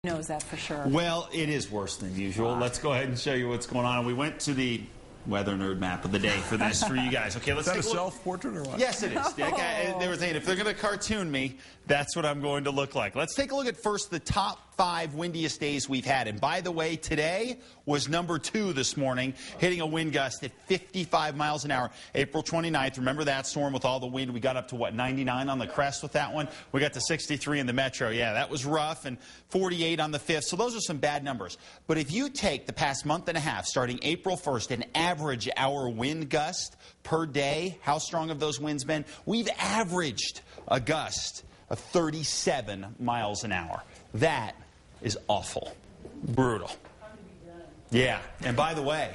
knows that for sure. Well, it is worse than usual. Let's go ahead and show you what's going on. We went to the weather nerd map of the day for this for you guys. Okay, let's take a look. self-portrait or what? Yes, it is. They were saying if they're going to cartoon me, that's what I'm going to look like. Let's take a look at first the top 5 windiest days we've had. And by the way, today was number 2 this morning, hitting a wind gust at 55 miles an hour. April 29th, remember that storm with all the wind? We got up to, what, 99 on the crest with that one? We got to 63 in the metro. Yeah, that was rough, and 48 on the 5th. So those are some bad numbers. But if you take the past month and a half, starting April 1st, an average hour wind gust per day, how strong have those winds been? We've averaged a gust of 37 miles an hour. That is awful. Brutal. Yeah. And by the way,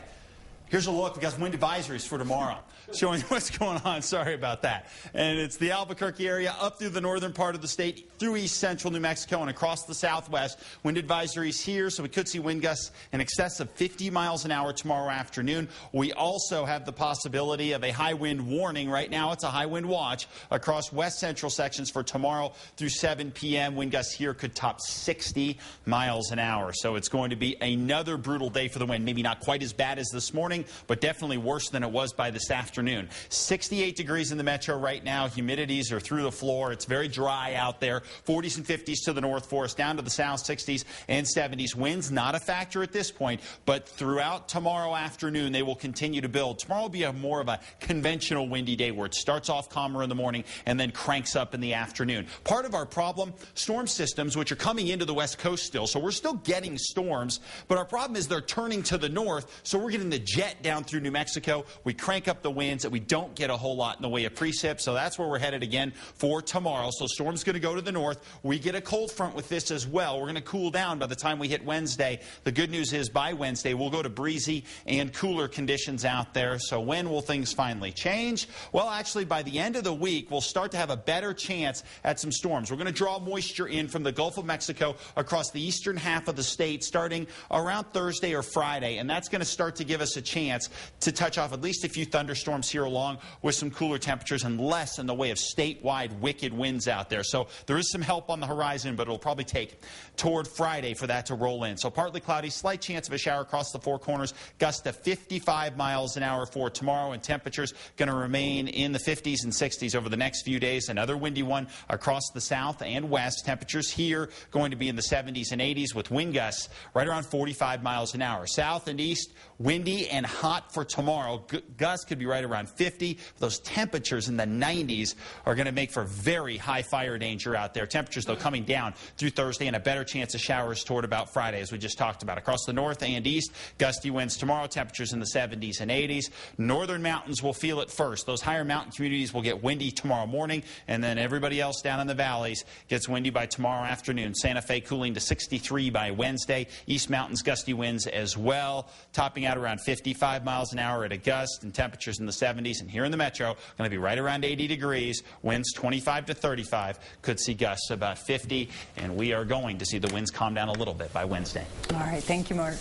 here's a look. We've got wind advisories for tomorrow, showing what's going on. Sorry about that. And it's the Albuquerque area up through the northern part of the state, through east central New Mexico and across the southwest. Wind advisories here, so we could see wind gusts in excess of 50 miles an hour tomorrow afternoon. We also have the possibility of a high wind warning. Right now it's a high wind watch across west central sections for tomorrow through 7 p.m. Wind gusts here could top 60 miles an hour. So it's going to be another brutal day for the wind. Maybe not quite as bad as this morning, but definitely worse than it was by this afternoon. 68 degrees in the metro right now. Humidities are through the floor. It's very dry out there. 40s and 50s to the north for us, down to the south, 60s and 70s. Winds not a factor at this point, but throughout tomorrow afternoon, they will continue to build. Tomorrow will be more of a conventional windy day where it starts off calmer in the morning and then cranks up in the afternoon. Part of our problem, storm systems, which are coming into the west coast still, so we're still getting storms, but our problem is they're turning to the north, so we're getting the jet down through New Mexico. We crank up the winds that we don't get a whole lot in the way of precip, so that's where we're headed again for tomorrow. So storm's going to go to the north. We get a cold front with this as well. We're going to cool down by the time we hit Wednesday. The good news is by Wednesday we'll go to breezy and cooler conditions out there. So when will things finally change? Well, actually by the end of the week we'll start to have a better chance at some storms. We're going to draw moisture in from the Gulf of Mexico across the eastern half of the state starting around Thursday or Friday, and that's going to start to give us a chance to touch off at least a few thunderstorms here along with some cooler temperatures and less in the way of statewide wicked winds out there. So there is some help on the horizon, but it'll probably take toward Friday for that to roll in. So partly cloudy, slight chance of a shower across the Four Corners, gust to 55 miles an hour for tomorrow, and temperatures going to remain in the 50s and 60s over the next few days. Another windy one across the south and west. Temperatures here going to be in the 70s and 80s with wind gusts right around 45 miles an hour. South and east, windy and hot for tomorrow. Gusts could be right around 50. Those temperatures in the 90s are going to make for very high fire danger out there. Temperatures, though, coming down through Thursday and a better chance of showers toward about Friday, as we just talked about. Across the north and east, gusty winds tomorrow. Temperatures in the 70s and 80s. Northern mountains will feel it first. Those higher mountain communities will get windy tomorrow morning, and then everybody else down in the valleys gets windy by tomorrow afternoon. Santa Fe cooling to 63 by Wednesday. East Mountains gusty winds as well, topping out around 55 miles an hour at a gust, and temperatures in the 70s. And here in the metro, going to be right around 80 degrees. Winds 25 to 35. Could see gusts about 50, and we are going to see the winds calm down a little bit by Wednesday. All right. Thank you, Mark.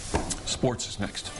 Sports is next.